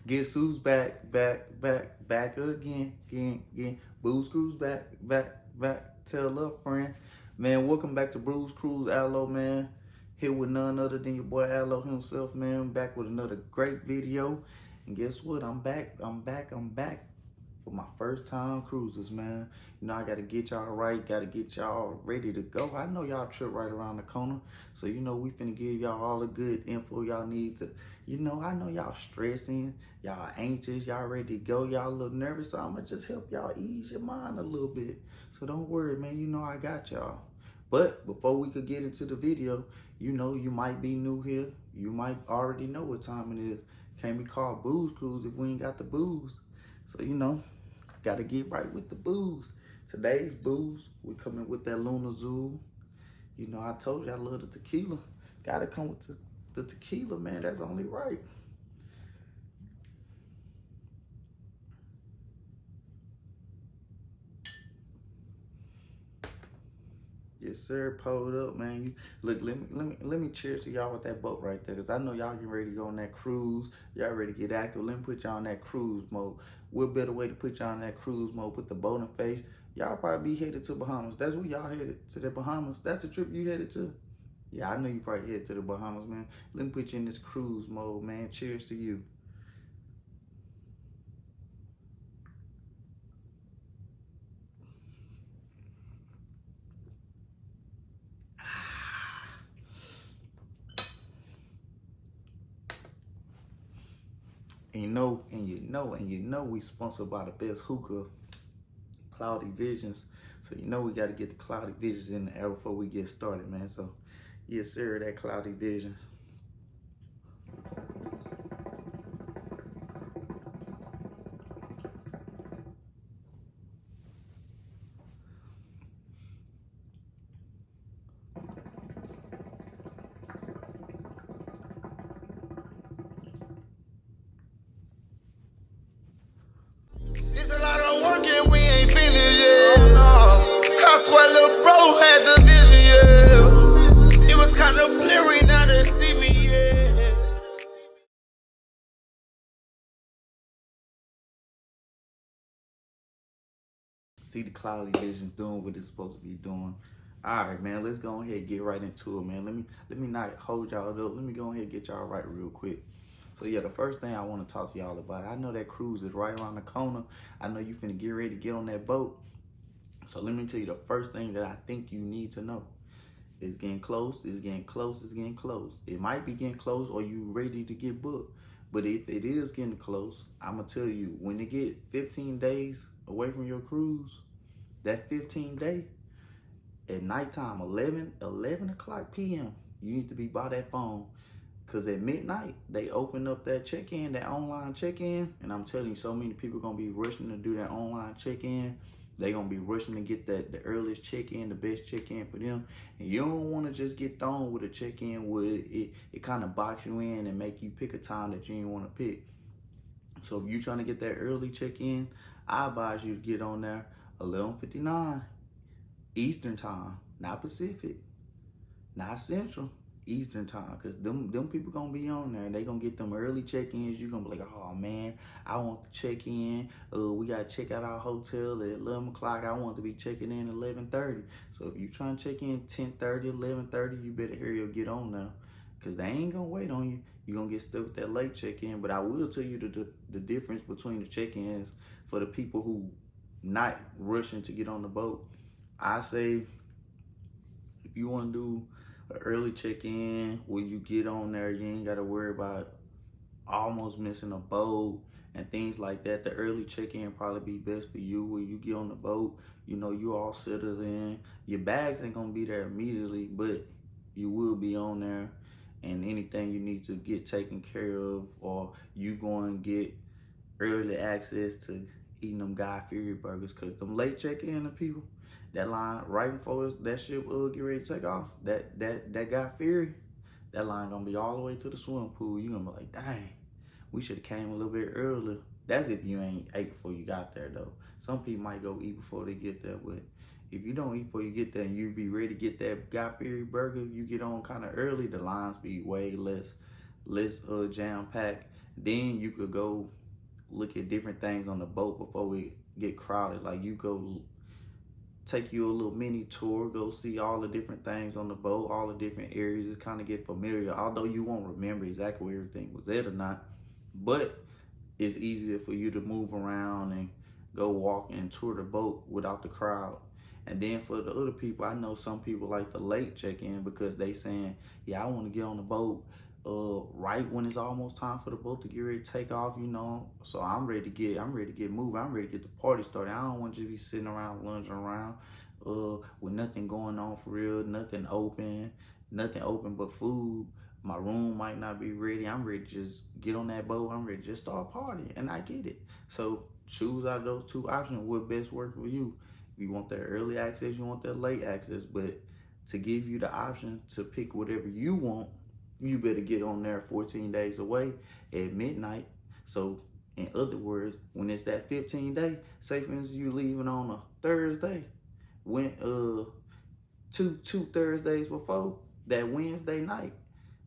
Guess who's back, back again. Booze Cruise back. Tell a friend. Man, welcome back to Bruce Cruise Allo, man. Here with none other than your boy Allo himself, man. Back with another great video. And guess what? I'm back for my first time cruises, man. You know, I gotta get y'all right, gotta get y'all ready to go. I know y'all trip right around the corner, so you know we finna give y'all all the good info y'all need to, you know, I know y'all stressing, y'all anxious, y'all ready to go, y'all a little nervous, so I'ma just help y'all ease your mind a little bit. So don't worry, man, you know I got y'all. But before we could get into the video, you know, you might be new here, you might already know what time it is. Can't be called Booze Cruise if we ain't got the booze. So, you know, gotta get right with the booze. Today's booze, we coming with that Luna Azul. You know, I told you I love the tequila. Gotta come with the tequila, man. That's only right. Yes, sir. Pulled up, man. You look. Let me cheers to y'all with that boat right there, cause I know y'all getting ready to go on that cruise. Y'all ready to get active. Let me put y'all on that cruise mode. What better way to put y'all on that cruise mode? Put the boat in face. Y'all probably be headed to Bahamas. That's where y'all headed, to the Bahamas. That's the trip you headed to. Yeah, I know you probably headed to the Bahamas, man. Let me put you in this cruise mode, man. Cheers to you. And you know we sponsored by the best hookah, Cloudy Visions. So you know we got to get the Cloudy Visions in the air before we get started, man. So yes, sir, that Cloudy Visions. It's a lot of work and we ain't finished yet. Oh, no. I swear little bro had the vision, yeah. It was kind of blurry, now they see me, yeah. See the Cloudy Visions doing what it's supposed to be doing. All right, man, let's go ahead and get right into it, man. Let me not hold y'all up. Let me go ahead and get y'all right real quick. So yeah, the first thing I want to talk to y'all about, I know that cruise is right around the corner. I know you finna get ready to get on that boat. So let me tell you the first thing that I think you need to know. It's getting close, it's getting close, it's getting close. It might be getting close or you ready to get booked. But if it is getting close, I'ma tell you, when it get 15 days away from your cruise, that 15 day, at nighttime, 11 o'clock p.m., you need to be by that phone. Cause at midnight, they open up that check-in, that online check-in. And I'm telling you, so many people gonna be rushing to do that online check-in. They gonna be rushing to get the earliest check-in, the best check-in for them. And you don't wanna just get thrown with a check-in where it kind of box you in and make you pick a time that you didn't wanna pick. So if you're trying to get that early check-in, I advise you to get on there 11:59 Eastern time, not Pacific, not Central. Eastern time, because them people gonna be on there and they gonna get them early check-ins. You're gonna be like, oh man, I want to check in. We gotta check out our hotel at 11 o'clock. I want to be checking in at 11:30. So if you trying to check in 10:30, 11:30, you better hurry up, get on now, because they ain't gonna wait on you. You're gonna get stuck with that late check-in. But I will tell you the difference between the check-ins for the people who not rushing to get on the boat. I say if you want to do an early check-in where you get on there, you ain't got to worry about almost missing a boat and things like that. The early check-in probably be best for you, where you get on the boat, you know, you all settled in. Your bags ain't gonna be there immediately, but you will be on there, and anything you need to get taken care of, or you going to get early access to eating them Guy Fieri burgers, because them late check-in people, that line right before that ship get ready to take off, that Guy Fieri, that line gonna be all the way to the swimming pool. You gonna be like, dang, we should have came a little bit earlier. That's if you ain't ate before you got there though. Some people might go eat before they get there, but if you don't eat before you get there and you be ready to get that Guy Fieri burger, you get on kind of early, the lines be way less jam-packed. Then you could go look at different things on the boat before we get crowded. Like you go take you a little mini tour, go see all the different things on the boat, all the different areas, just kind of get familiar. Although you won't remember exactly where everything was at or not, but it's easier for you to move around and go walk and tour the boat without the crowd. And then for the other people, I know some people like the late check-in because they saying, yeah, I want to get on the boat right when it's almost time for the boat to get ready to take off, you know. So I'm ready to get moving. I'm ready to get the party started. I don't want you to be sitting around lunging around with nothing going on for real, nothing open but food. My room might not be ready. I'm ready to just get on that boat. I'm ready to just start partying, and I get it. So choose out of those two options what best works for you. You want that early access, you want that late access, but to give you the option to pick whatever you want, you better get on there 14 days away at midnight. So in other words, when it's that 15 day, say for instance you leaving on a Thursday, when two Thursdays before that Wednesday night,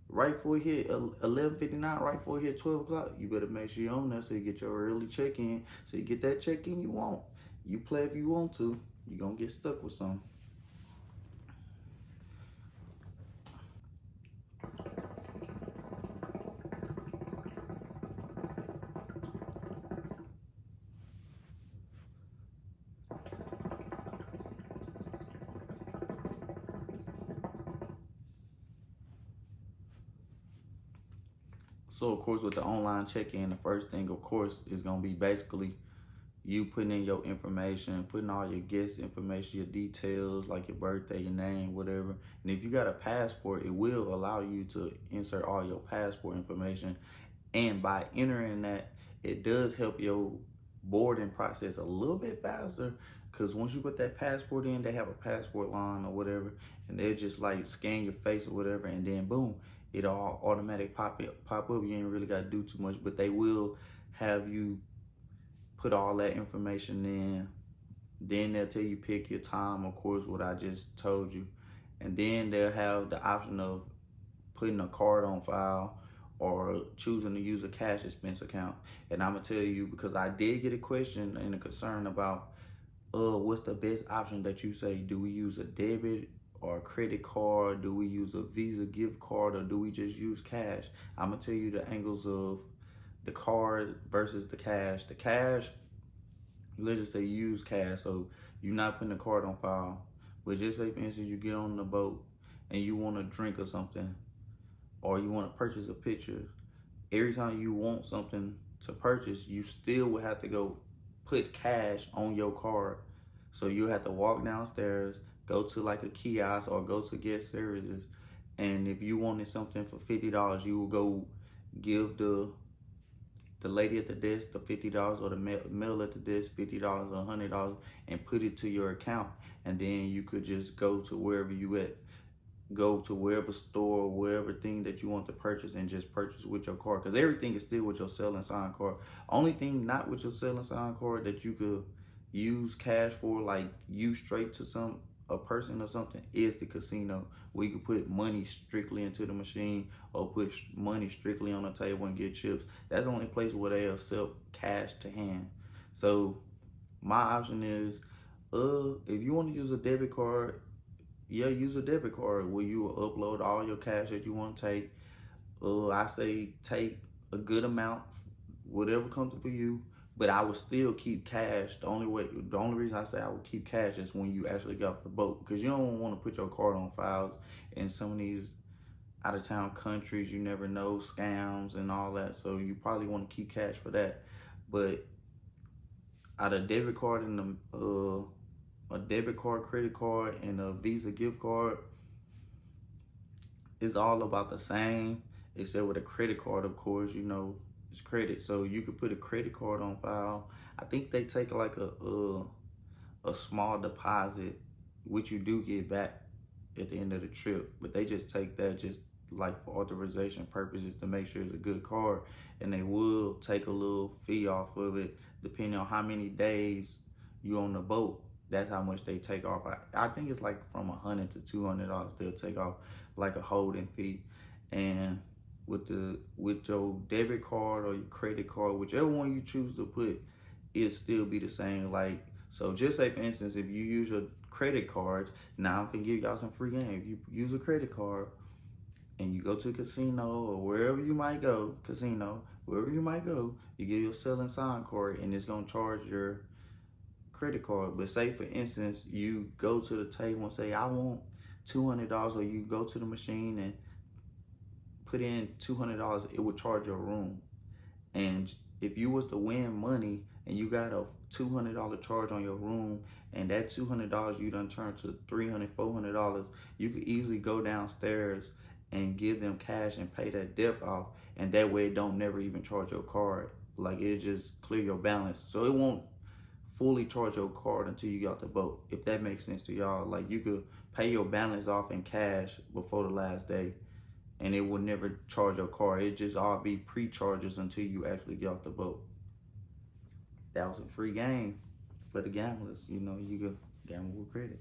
right before it hit 11:59, right before it hit 12 o'clock, you better make sure you're on there so you get your early check-in, so you get that check-in you want. You play if you want to, you're gonna get stuck with something. So of course with the online check-in, the first thing of course is gonna be basically you putting in your information, putting all your guest information, your details, like your birthday, your name, whatever. And if you got a passport, it will allow you to insert all your passport information. And by entering that, it does help your boarding process a little bit faster, because once you put that passport in, they have a passport line or whatever, and they'll just like scan your face or whatever, and then boom, it all automatic pop up. You ain't really got to do too much, but they will have you put all that information in. Then they'll tell you pick your time, of course, what I just told you. And then they'll have the option of putting a card on file or choosing to use a cash expense account. And I'm gonna tell you, because I did get a question and a concern about what's the best option that you say. Do we use a debit or a credit card? Do we use a Visa gift card, or do we just use cash? I'm gonna tell you the angles of the card versus the cash. The cash, let's just say you use cash, so you're not putting the card on file. But just say, for instance, you get on the boat and you want a drink or something, or you want to purchase a picture. Every time you want something to purchase, you still would have to go put cash on your card. So you have to walk downstairs, go to like a kiosk or go to guest services. And if you wanted something for $50, you will go give the lady at the desk the $50, or the male at the desk $50 or $100, and put it to your account. And then you could just go to wherever you at, go to wherever store, wherever thing that you want to purchase, and just purchase with your card. Because everything is still with your selling sign card. Only thing not with your selling sign card that you could use cash for, like use straight to a person or something, is the casino, where you can put money strictly into the machine or put money strictly on the table and get chips. That's the only place where they accept cash to hand. So my option is, if you want to use a debit card, yeah, use a debit card where you will upload all your cash that you want to take. I say take a good amount, whatever comes for you. But I would still keep cash. The only reason I say I would keep cash is when you actually get off the boat, because you don't want to put your card on files in some of these out of town countries. You never know, scams and all that. So you probably want to keep cash for that. But out of debit card and a debit card, credit card, and a Visa gift card, it's all about the same, except with a credit card, of course, you know, it's credit. So you could put a credit card on file. I think they take like a small deposit, which you do get back at the end of the trip, but they just take that just like for authorization purposes to make sure it's a good card. And they will take a little fee off of it depending on how many days you're on the boat. That's how much they take off. I think it's like from $100 to $200 they'll take off, like a holding fee. And with your debit card or your credit card, whichever one you choose to put, it still be the same. Like, so just say for instance, if you use your credit card, now I'm gonna give y'all some free game. If you use a credit card and you go to a casino or wherever you might go, you give your selling sign card and it's gonna charge your credit card. But say for instance, you go to the table and say, I want $200, or you go to the machine and put in $200, it will charge your room. And if you was to win money and you got a $200 charge on your room, and that $200 you done turn to $300, $400, you could easily go downstairs and give them cash and pay that debt off, and that way it don't never even charge your card. Like, it just clear your balance, so it won't fully charge your card until you got the boat, if that makes sense to y'all. Like, you could pay your balance off in cash before the last day, and it will never charge your card. It just all be pre-charges until you actually get off the boat. That was a free game for the gamblers. You know, you can gamble with credit.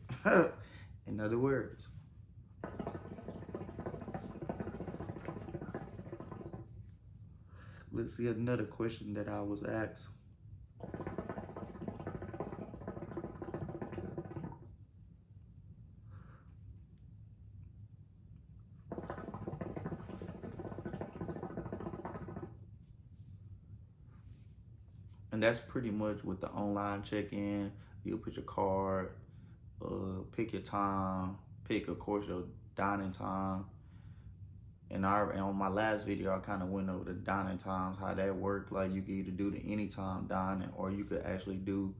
In other words. Let's see another question that I was asked. And that's pretty much with the online check-in. You'll put your card, pick your time, pick, of course, your dining time. And on my last video, I kind of went over the dining times, how that worked. Like, you could either do the anytime dining, or you could actually do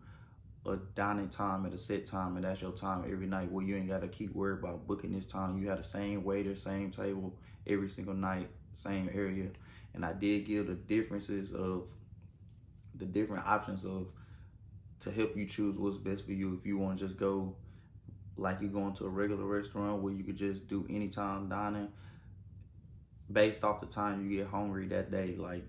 a dining time at a set time, and that's your time every night, where you ain't got to keep worried about booking this time. You have the same waiter, same table every single night, same area. And I did give the differences of the different options of to help you choose what's best for you. If you want to just go like you going to a regular restaurant where you could just do anytime dining based off the time you get hungry that day, like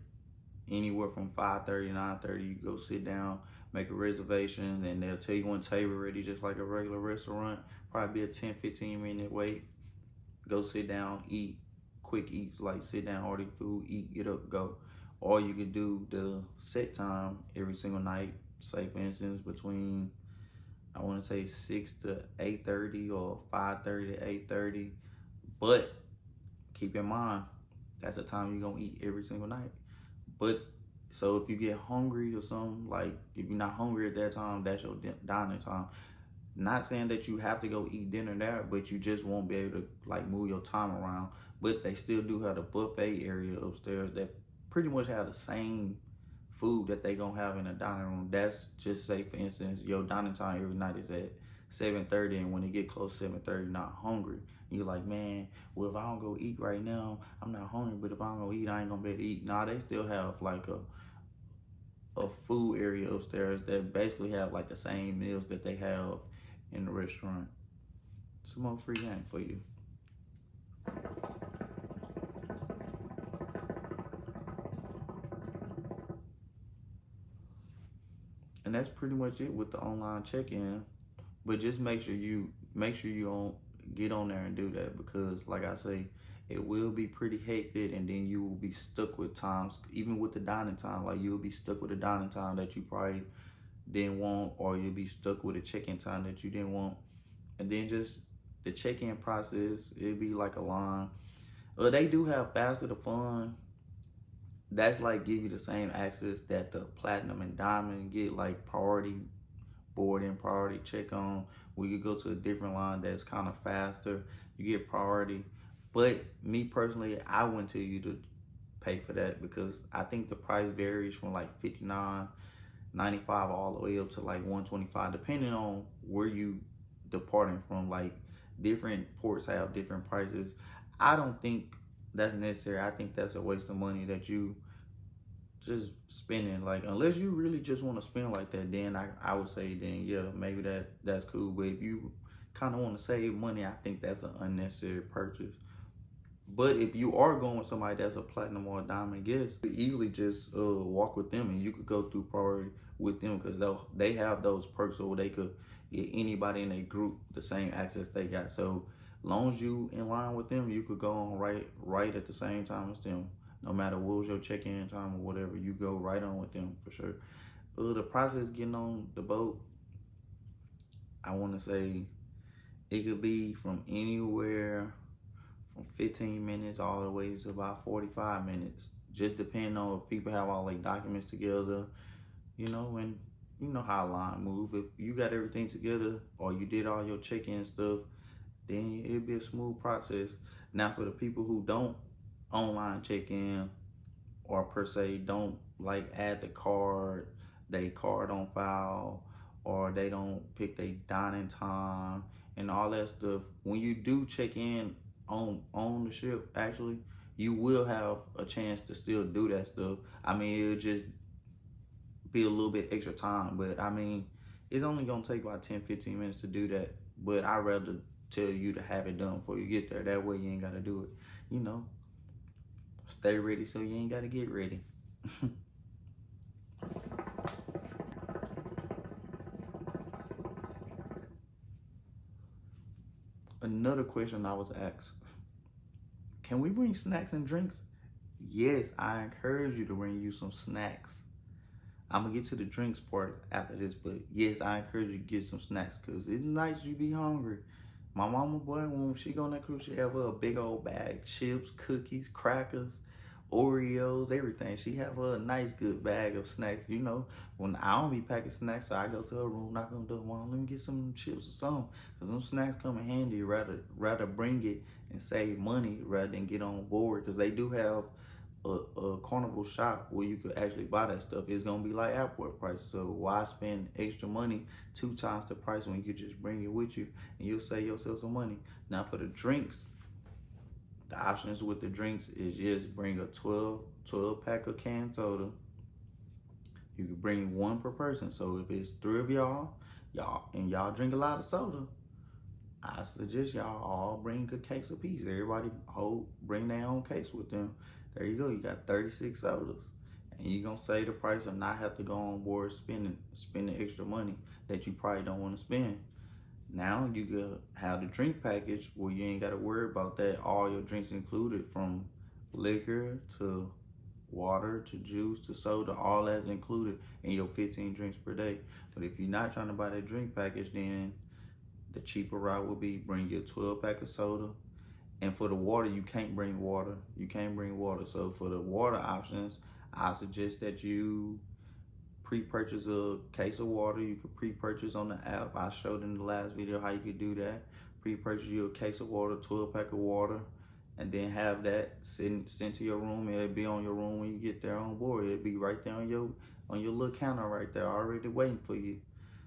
anywhere from 5:30, 9:30, you go sit down, make a reservation, and they'll tell you when table ready, just like a regular restaurant. Probably be a 10-15 minute wait. Go sit down, eat, quick eats, like sit down, order food, eat, get up, go. Or you could do the set time every single night, say for instance between, I want to say 6 to 8:30 or 5:30 to 8:30. But keep in mind, that's the time you're gonna eat every single night. But so if you get hungry or something, like if you're not hungry at that time, that's your dining time. Not saying that you have to go eat dinner there, but you just won't be able to like move your time around. But they still do have a buffet area upstairs that pretty much have the same food that they gonna have in the dining room. That's just, say for instance, your dining time every night is at 7:30, and when it get close to 7:30, you're not hungry. And you're like, man, well, if I don't go eat right now, I'm not hungry, but if I don't go eat, I ain't gonna be able to eat. Nah, they still have like a food area upstairs that basically have like the same meals that they have in the restaurant. Some more free game for you. And that's pretty much it with the online check-in. But just make sure you don't get on there and do that, because like I say, it will be pretty hectic, and then you will be stuck with times, even with the dining time. Like, you'll be stuck with a dining time that you probably didn't want, or you'll be stuck with a check-in time that you didn't want. And then just the check-in process, it'll be like a line. They do have Faster to Fun. That's like give you the same access that the Platinum and Diamond get, like priority boarding, priority check-on. We could go to a different line that's kind of faster. You get priority. But me personally, I wouldn't tell you to pay for that, because I think the price varies from like $59.95 all the way up to like $125, depending on where you departing from. Like, different ports have different prices. I don't think that's necessary. I think that's a waste of money that you just spending. Like, unless you really just want to spend like that, then I would say, then yeah, maybe that's cool. But if you kind of want to save money, I think that's an unnecessary purchase. But if you are going with somebody that's a Platinum or a Diamond guest, you could easily just walk with them, and you could go through priority with them, because they have those perks where they could get anybody in a group the same access they got. So Long as you in line with them, you could go on right at the same time as them. No matter what was your check-in time or whatever, you go right on with them for sure. The process getting on the boat, I want to say it could be from anywhere from 15 minutes all the way to about 45 minutes. Just depending on if people have all their documents together, you know, and you know how a line move. If you got everything together or you did all your check-in stuff, then it'll be a smooth process. Now for the people who don't online check-in or per se don't like add the card, they card on file, or they don't pick their dining time and all that stuff, when you do check in on the ship, actually, you will have a chance to still do that stuff. I mean, it'll just be a little bit extra time, but I mean, it's only gonna take about 10-15 minutes to do that. But I'd rather tell you to have it done before you get there. That way you ain't gotta do it. You know, stay ready so you ain't gotta get ready. Another question I was asked, can we bring snacks and drinks? Yes, I encourage you to bring you some snacks. I'm gonna get to the drinks part after this, but yes, I encourage you to get some snacks because it's nice you be hungry. My mama, boy, when she go on that cruise, she have her a big old bag, chips, cookies, crackers, Oreos, everything. She have her a nice good bag of snacks. You know, when I don't be packing snacks, so I go to her room, knock on the door, well, let me get some chips or something, because them snacks come in handy. Rather bring it and save money rather than get on board, because they do have a carnival shop where you could actually buy that stuff. It's gonna be like airport price, so why spend extra money 2 times the price when you could just bring it with you and you'll save yourself some money. Now for the drinks, the options with the drinks is just bring a 12 pack of canned soda. You can bring 1 per person, so if it's 3 of y'all drink a lot of soda, I suggest y'all all bring a case apiece. Everybody bring their own case with them. There you go, you got 36 sodas. And you're gonna save the price and not have to go on board spending extra money that you probably don't wanna spend. Now you could have the drink package where you ain't gotta worry about that. All your drinks included, from liquor to water to juice to soda, all that's included in your 15 drinks per day. But if you're not trying to buy that drink package, then the cheaper route would be bring your 12 pack of soda. And for the water, you can't bring water. So for the water options, I suggest that you pre-purchase a case of water. You could pre-purchase on the app. I showed in the last video how you could do that. Pre-purchase you a case of water, 12 pack of water, and then have that sent to your room. It'll be on your room when you get there on board. It'll be right there on your little counter right there, already waiting for you.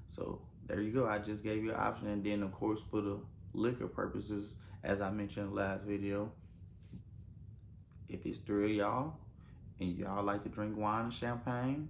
So there you go. I just gave you an option. And then of course for the liquor purposes, as I mentioned in the last video, if it's 3 of y'all and y'all like to drink wine and champagne,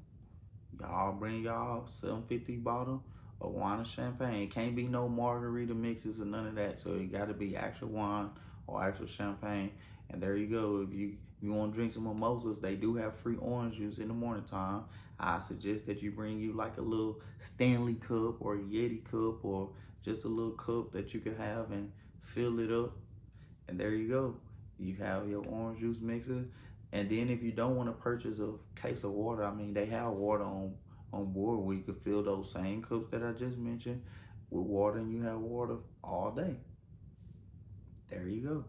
y'all bring y'all $7.50 bottle of wine and champagne. It can't be no margarita mixes or none of that. So it got to be actual wine or actual champagne. And there you go. If you want to drink some mimosas, they do have free orange juice in the morning time. I suggest that you bring you like a little Stanley cup or a Yeti cup, or just a little cup that you can have and fill it up. And there you go. You have your orange juice mixer. And then if you don't want to purchase a case of water, I mean, they have water on board where you can fill those same cups that I just mentioned with water, and you have water all day. There you go.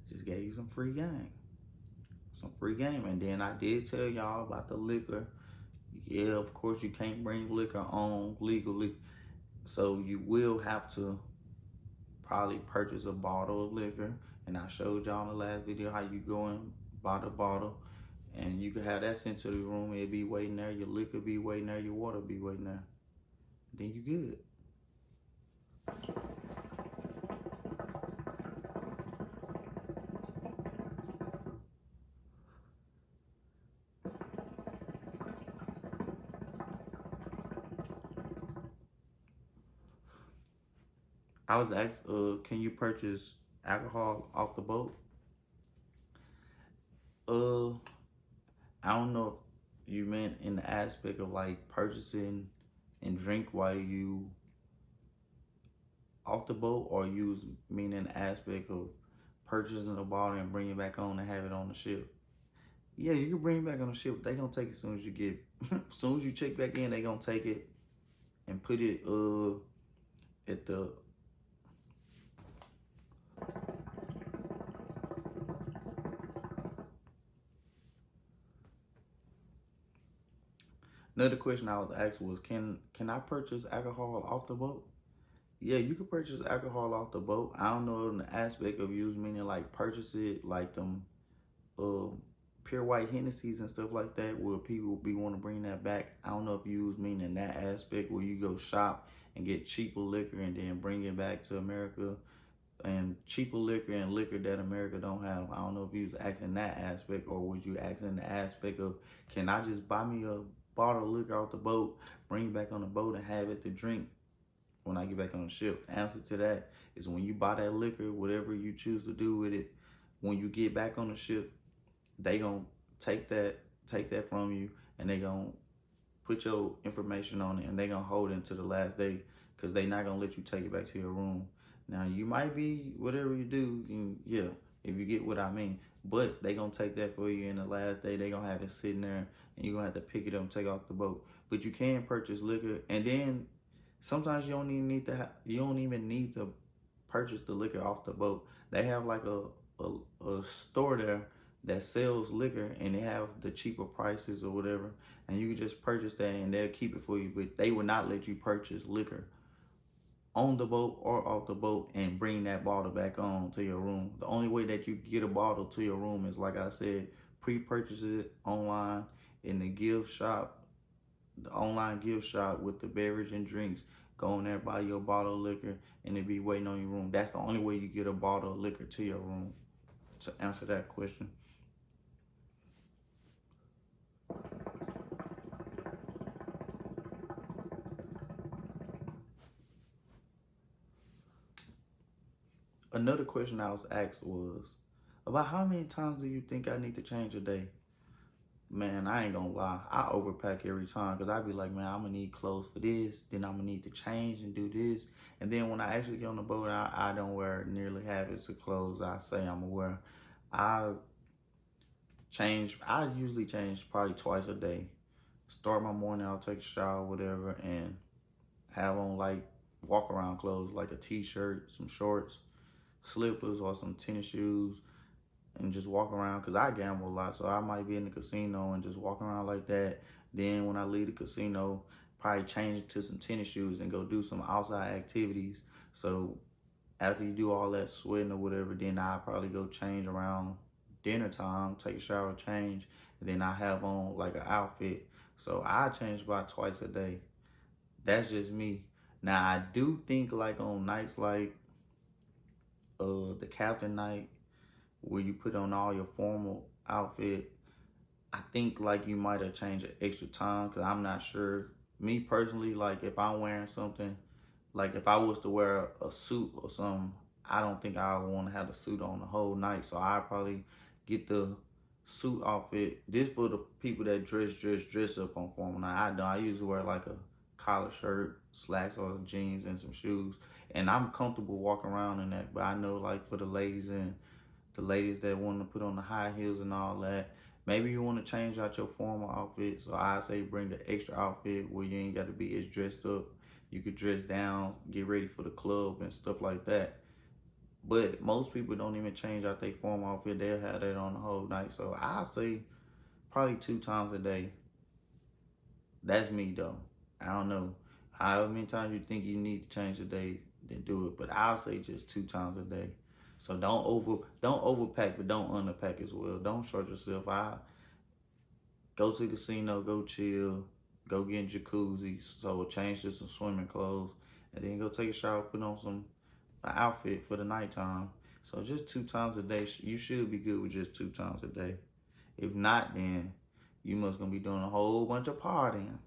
Just gave you some free game. And then I did tell y'all about the liquor. Yeah, of course you can't bring liquor on legally. So you will have to probably purchase a bottle of liquor. And I showed y'all in the last video how you go and buy the bottle, and you can have that sent to the room. It'll be waiting there. Your liquor be waiting there. Your water be waiting there. Then you good. I was asked, can you purchase alcohol off the boat? I don't know if you meant in the aspect of like purchasing and drink while you off the boat, or use meaning the aspect of purchasing the bottle and bring it back on and have it on the ship. Yeah, you can bring it back on the ship. They gonna take it as soon as you get, as soon as you check back in, they gonna take it and put it at the Another question I was asked was, can I purchase alcohol off the boat? Yeah, you can purchase alcohol off the boat. I don't know in the aspect of use, meaning like purchase it like them uh, pure white Hennessy's and stuff like that, where people be want to bring that back. I don't know if you use meaning that aspect where you go shop and get cheaper liquor and then bring it back to America, and cheaper liquor and liquor that America don't have. I don't know if you was asking that aspect, or was you asking the aspect of, can I just buy me a bottle of liquor off the boat, bring it back on the boat and have it to drink when I get back on the ship? The answer to that is, when you buy that liquor, whatever you choose to do with it, when you get back on the ship, they gonna take that from you, and they gonna put your information on it, and they gonna hold it until the last day, because they not gonna let you take it back to your room. Now, you might be, whatever you do, yeah, if you get what I mean, but they gonna take that for you, in the last day they gonna have it sitting there, and you're gonna have to pick it up and take it off the boat. But you can purchase liquor, and then sometimes you don't even need to purchase the liquor off the boat. They have like a store there that sells liquor, and they have the cheaper prices or whatever, and you can just purchase that and they'll keep it for you. But they will not let you purchase liquor on the boat or off the boat and bring that bottle back on to your room. The only way that you get a bottle to your room is, like I said, pre-purchase it online in the gift shop, the online gift shop with the beverage and drinks. Go in there, buy your bottle of liquor, and it be waiting on your room. That's the only way you get a bottle of liquor to your room. To answer that question. Another question I was asked was, about how many times do you think I need to change a day? Man, I ain't gonna lie, I overpack every time, because I be like, man, I'm gonna need clothes for this, then I'm gonna need to change and do this, and then when I actually get on the boat, I don't wear nearly half as of clothes I say I'm gonna wear. I usually change probably twice a day. Start my morning, I'll take a shower, whatever, and have on like walk around clothes, like a t-shirt, some shorts, slippers, or some tennis shoes, and just walk around, because I gamble a lot, so I might be in the casino and just walk around like that. Then when I leave the casino, probably change to some tennis shoes and go do some outside activities. So after you do all that sweating or whatever, then I probably go change around dinner time, take a shower, change, and then I have on like an outfit. So I change about twice a day. That's just me. Now, I do think like on nights like the captain night, where you put on all your formal outfit, I think like you might have changed it extra time, because I'm not sure. Me personally, like if I'm wearing something, like if I was to wear a suit or something, I don't think I would want to have the suit on the whole night. So I probably get the suit outfit. This for the people that dress up on formal night. I don't. I usually wear like a collar shirt, slacks, or jeans, and some shoes, and I'm comfortable walking around in that. But I know like for the ladies that want to put on the high heels and all that, maybe you want to change out your formal outfit. So I say bring the extra outfit where you ain't got to be as dressed up. You could dress down, get ready for the club and stuff like that. But most people don't even change out their formal outfit. They'll have that on the whole night. So I say probably 2 times a day. That's me though. I don't know. However many times you think you need to change a day, then do it. But I'll say just 2 times a day. So don't overpack, but don't underpack as well. Don't short yourself out. Go to the casino, go chill, go get in jacuzzi, so change to some swimming clothes, and then go take a shower, put on an outfit for the nighttime. So just 2 times a day, you should be good with just 2 times a day. If not, then you must gonna be doing a whole bunch of partying,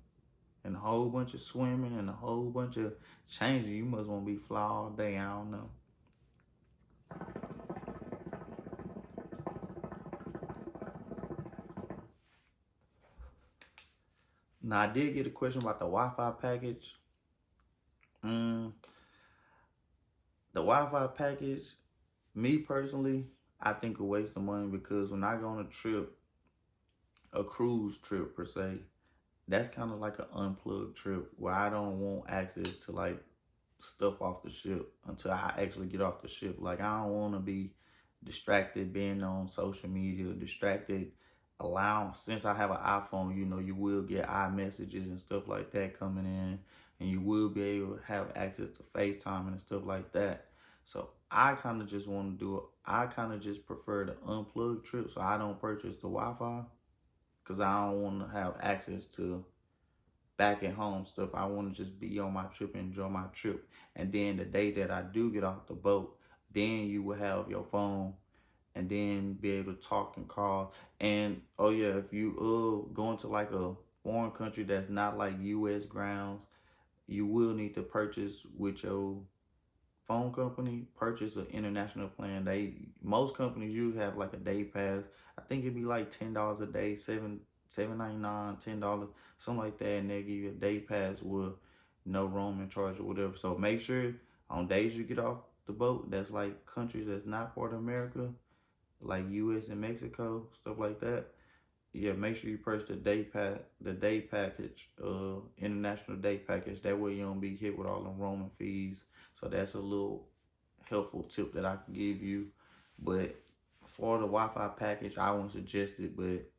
and a whole bunch of swimming, and a whole bunch of changing. You must want to be fly all day. I don't know. Now, I did get a question about the Wi-Fi package. The Wi-Fi package, me personally, I think a waste of money because when I go on a trip, a cruise trip per se, that's kind of like an unplugged trip where I don't want access to like stuff off the ship until I actually get off the ship. Like I don't want to be distracted being on social media, distracted since I have an iPhone, you know, you will get iMessages and stuff like that coming in, and you will be able to have access to FaceTime and stuff like that. So I kind of just want to I kind of just prefer the unplugged trip, so I don't purchase the Wi-Fi because I don't want to have access to back at home stuff. I want to just be on my trip and enjoy my trip. And then the day that I do get off the boat, then you will have your phone and then be able to talk and call. And oh yeah, if you going to like a foreign country that's not like US grounds, you will need to purchase with your phone company, purchase an international plan. Most companies usually have like a day pass. I think it'd be like $10 a day, $7.99, $10, something like that, and they give you a day pass with no roaming charge or whatever. So make sure on days you get off the boat, that's like countries that's not part of America, like US and Mexico, stuff like that. Yeah, make sure you purchase the day package, international day package. That way you don't be hit with all the roaming fees. So that's a little helpful tip that I can give you. But for the Wi-Fi package, I wouldn't suggest it. But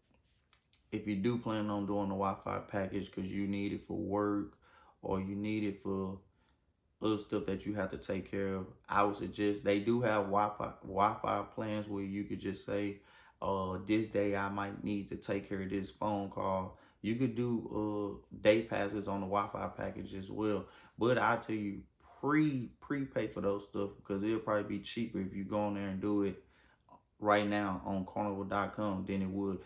if you do plan on doing the Wi-Fi package because you need it for work or you need it for other stuff that you have to take care of, I would suggest they do have Wi-Fi plans where you could just say, this day I might need to take care of this phone call. You could do day passes on the Wi-Fi package as well. But I tell you, prepay for those stuff because it'll probably be cheaper if you go on there and do it right now on Carnival.com than it would.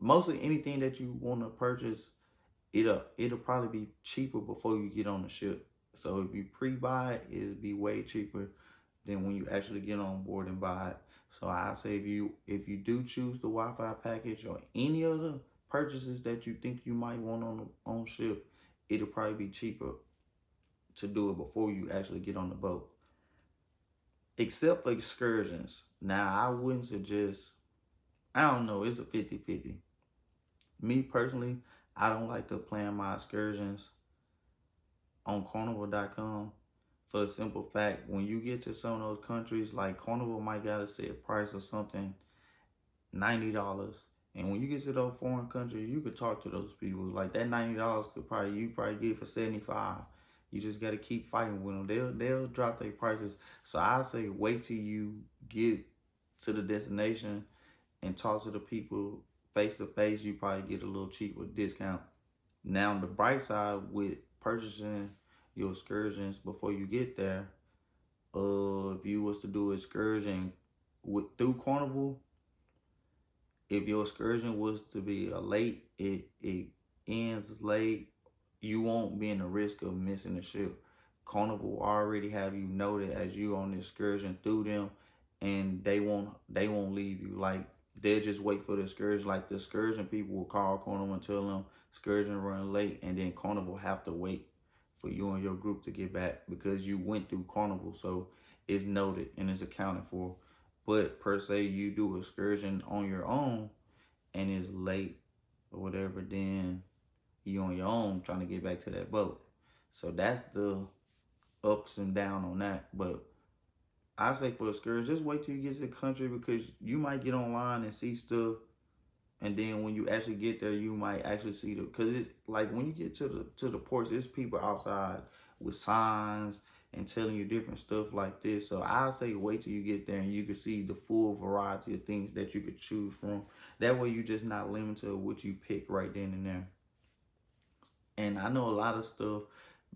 Mostly anything that you want to purchase, it'll probably be cheaper before you get on the ship. So if you pre-buy it, it'll be way cheaper than when you actually get on board and buy it. So I say if you do choose the Wi-Fi package or any other purchases that you think you might want on ship, it'll probably be cheaper to do it before you actually get on the boat. Except for excursions. Now I wouldn't suggest, I don't know, it's a 50-50. Me personally, I don't like to plan my excursions on Carnival.com for the simple fact, when you get to some of those countries, like Carnival might got a set price or something, $90. And when you get to those foreign countries, you could talk to those people. Like that $90 you probably get it for $75. You just got to keep fighting with them. They'll drop their prices. So I say wait till you get to the destination and talk to the people face to face. You probably get a little cheaper discount. Now on the bright side with purchasing your excursions before you get there, if you was to do excursion through Carnival, if your excursion was to be late, it ends late, you won't be in the risk of missing the ship. Carnival already have you noted as you on the excursion through them, and they won't leave you. Like they'll just wait for the excursion. Like the excursion people will call Carnival and tell them excursion running late, and then Carnival have to wait for you and your group to get back because you went through Carnival, so it's noted and it's accounted for. But per se, you do excursion on your own and it's late or whatever, then you on your own trying to get back to that boat. So that's the ups and downs on that. But I say for excursion, just wait till you get to the country because you might get online and see stuff, and then when you actually get there, you might actually see because it's like when you get to the ports, there's people outside with signs and telling you different stuff like this. So I say wait till you get there and you can see the full variety of things that you could choose from. That way you're just not limited to what you pick right then and there. And I know a lot of stuff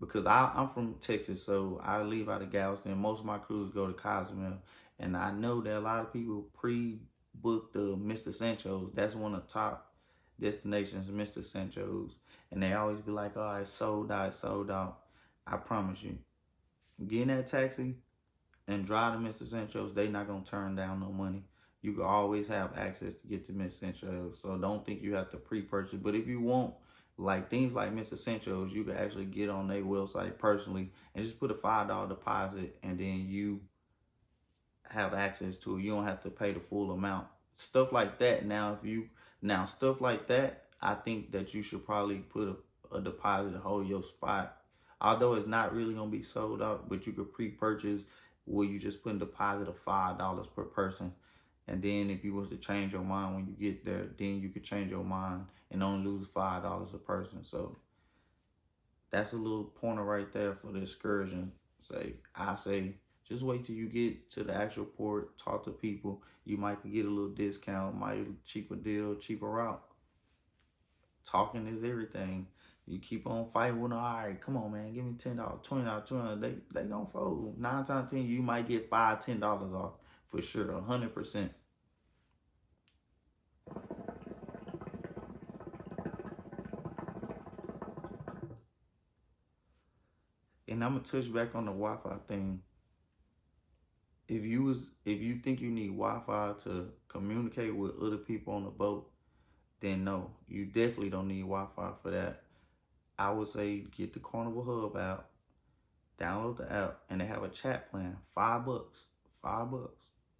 because I'm from Texas, so I leave out of Galveston. Most of my cruises go to Cozumel, and I know that a lot of people pre-book the Mr. Sancho's. That's one of the top destinations, Mr. Sancho's, and they always be like, "Oh, it's sold out, it's sold out." I promise you, get in that taxi and drive to Mr. Sancho's. They not gonna turn down no money. You can always have access to get to Mr. Sancho's, so don't think you have to pre-purchase. But if you want like things like Mr. Sancho's, you can actually get on their website personally and just put a $5 deposit, and then you have access to it. You don't have to pay the full amount. Stuff like that. Now stuff like that, I think that you should probably put a deposit to hold your spot. Although it's not really gonna be sold out, but you could pre-purchase where you just put a deposit of $5 per person. And then if you was to change your mind when you get there, then you could change your mind and only lose $5 a person. So that's a little pointer right there for the excursion. I say just wait till you get to the actual port, talk to people. You might get a little discount, might cheaper deal, cheaper route. Talking is everything. You keep on fighting with them. All right, come on, man, give me $10, $20, $200. They gonna fold. 9 times 10, you might get $5, $10 off for sure, 100%. And I'm gonna touch back on the Wi-Fi thing. If you think you need Wi-Fi to communicate with other people on the boat, then no, you definitely don't need Wi-Fi for that. I would say get the Carnival Hub app, download the app, and they have a chat plan, $5,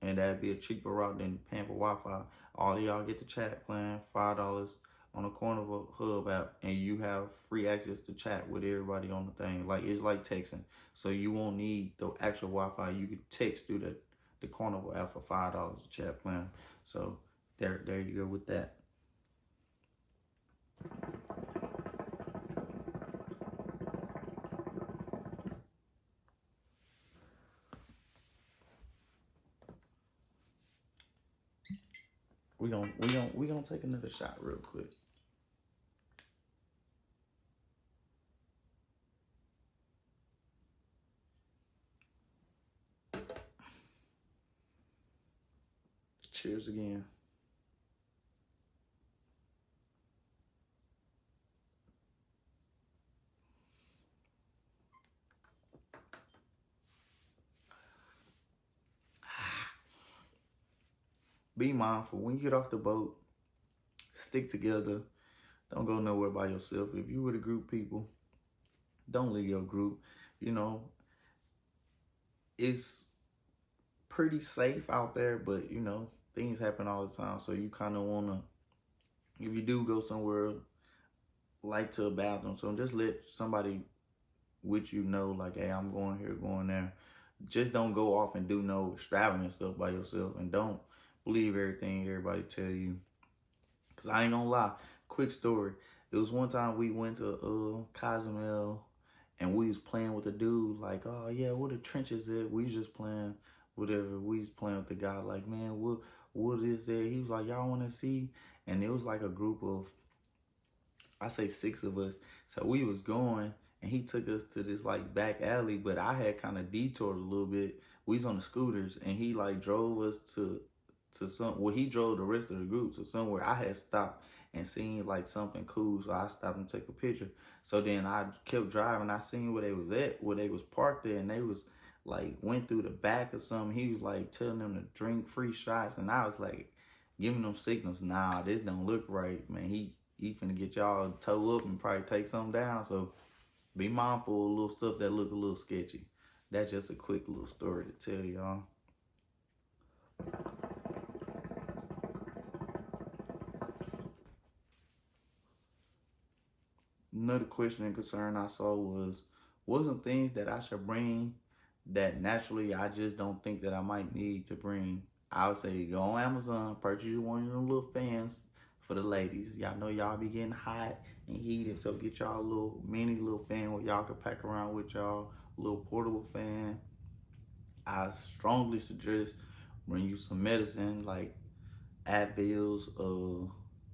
and that'd be a cheaper route than paying for Wi-Fi. All of y'all get the chat plan, $5 on the Carnival Hub app, and you have free access to chat with everybody on the thing. Like it's like texting, so you won't need the actual Wi-Fi. You could text through the Carnival app for $5 a chat plan. So there you go with that. We gonna take another shot real quick. Cheers again. Be mindful when you get off the boat. Stick together. Don't go nowhere by yourself. If you with a group of people, don't leave your group. You know, it's pretty safe out there, but you know, things happen all the time. So you kind of want to, if you do go somewhere, like to a bathroom, so just let somebody with you know, like, hey, I'm going here, going there. Just don't go off and do no extravagant stuff by yourself, and don't believe everything everybody tell you. Cause I ain't gonna lie, quick story. It was one time we went to Cozumel, and we was playing with a dude, like, oh yeah, what the trenches at? We just playing whatever. We was playing with the guy, like, man, what is there? He was like, y'all wanna see? And it was like a group of, I say 6 of us. So we was going, and he took us to this like back alley, but I had kind of detoured a little bit. We was on the scooters, and he like drove us to he drove the rest of the group to somewhere. I had stopped and seen like something cool, so I stopped and took a picture. So then I kept driving. I seen where they was at, where they was parked there, and they was like went through the back or something. He was like telling them to drink free shots, and I was like giving them signals. Nah, this don't look right, man. He finna get y'all toe up and probably take something down. So be mindful of little stuff that look a little sketchy. That's just a quick little story to tell y'all. Another question and concern I saw was, what some things that I should bring that naturally I just don't think that I might need to bring? I would say go on Amazon, purchase you one of them little fans for the ladies. Y'all know y'all be getting hot and heated, so get y'all a little mini little fan where y'all can pack around with y'all, a little portable fan. I strongly suggest bring you some medicine like Advils,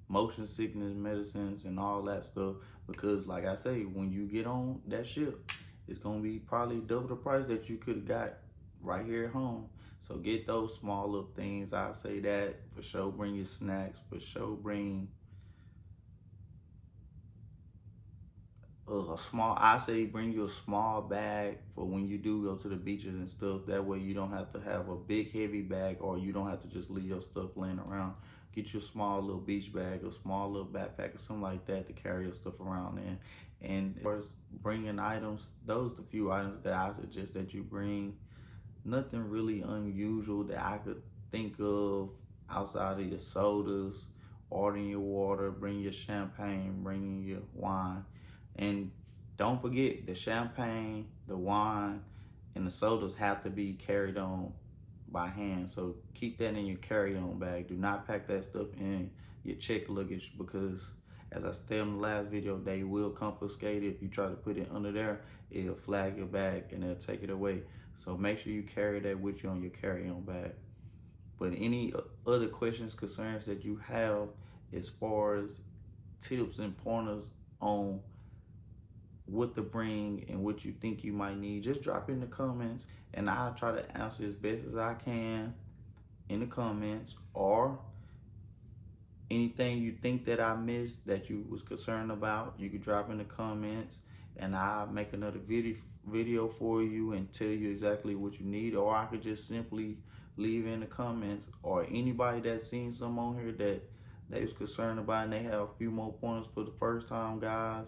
motion sickness medicines and all that stuff, because like I say, when you get on that ship, it's gonna be probably double the price that you could have got right here at home. So get those small little things. I say that for sure. Bring your snacks. For sure, bring bring you a small bag for when you do go to the beaches and stuff. That way you don't have to have a big heavy bag, or you don't have to just leave your stuff laying around. Get you a small little beach bag, a small little backpack, or something like that to carry your stuff around in. And as far as bringing items, those are the few items that I suggest that you bring. nothing really unusual that I could think of outside of your sodas, ordering your water, bring your champagne, bringing your wine. And don't forget, the champagne, the wine, and the sodas have to be carried on by hand. So keep that in your carry-on bag. Do not pack that stuff in your check luggage, because as I said in the last video, they will confiscate it. If you try to put it under there, it'll flag your bag and they'll take it away. So make sure you carry that with you on your carry-on bag. But any other questions, concerns that you have as far as tips and pointers on what to bring and what you think you might need, just drop in the comments and I'll try to answer as best as I can in the comments. Or anything you think that I missed that you was concerned about, you could drop in the comments and I'll make another video for you and tell you exactly what you need. Or I could just simply leave in the comments, or anybody that's seen some on here that they was concerned about and they have a few more pointers for the first time guys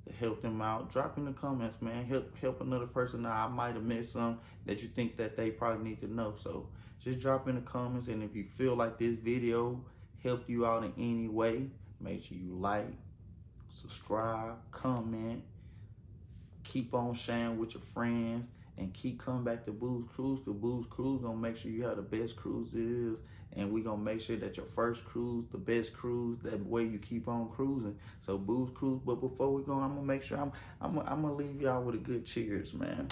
to help them out, drop in the comments, man. Help another person out. I might have missed some that you think that they probably need to know. So just drop in the comments, and if you feel like this video helped you out in any way, make sure you like, subscribe, comment, keep on sharing with your friends, and keep coming back to Boo's Cruise, because Boo's Cruise gonna make sure you have the best cruises, and we gonna make sure that your first cruise, the best cruise, that way you keep on cruising. So Boo's Cruise. But before we go, I'm gonna make sure I'm gonna leave y'all with a good cheers, man.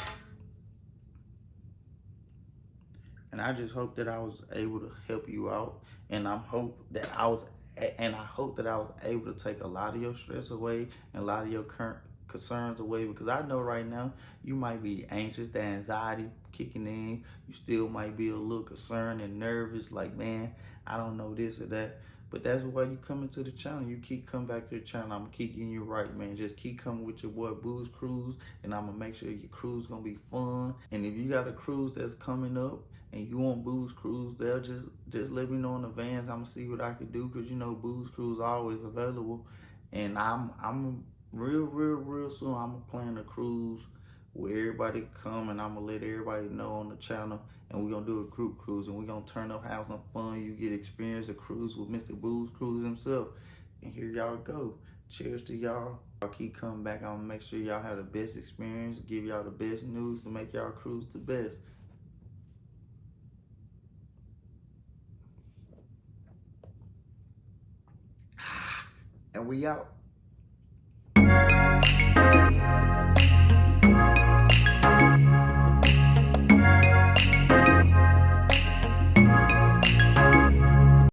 And I just hope that I was able to help you out, and I hope that I was able to take a lot of your stress away and a lot of your current concerns away, because I know right now you might be anxious, the anxiety kicking in, you still might be a little concerned and nervous, like, man, I don't know this or that. But that's why you come into the channel. You keep coming back to the channel. I'm gonna keep getting you right, man. Just keep coming with your boy Boo's Cruise, and I'm gonna make sure your cruise gonna be fun. And if you got a cruise that's coming up and you want Boo's Cruise, they'll just let me know in advance. I'm gonna see what I can do, because you know Boo's Cruise always available. And I'm real soon I'm gonna plan a cruise where everybody come, and I'm gonna let everybody know on the channel, and we're gonna do a group cruise, and we're gonna turn up, have some fun. You get experience a cruise with Mr. Boo's Cruise himself. And here y'all go. Cheers to y'all. I'll keep coming back. I'm gonna make sure y'all have the best experience, give y'all the best news to make y'all cruise the best. And we out.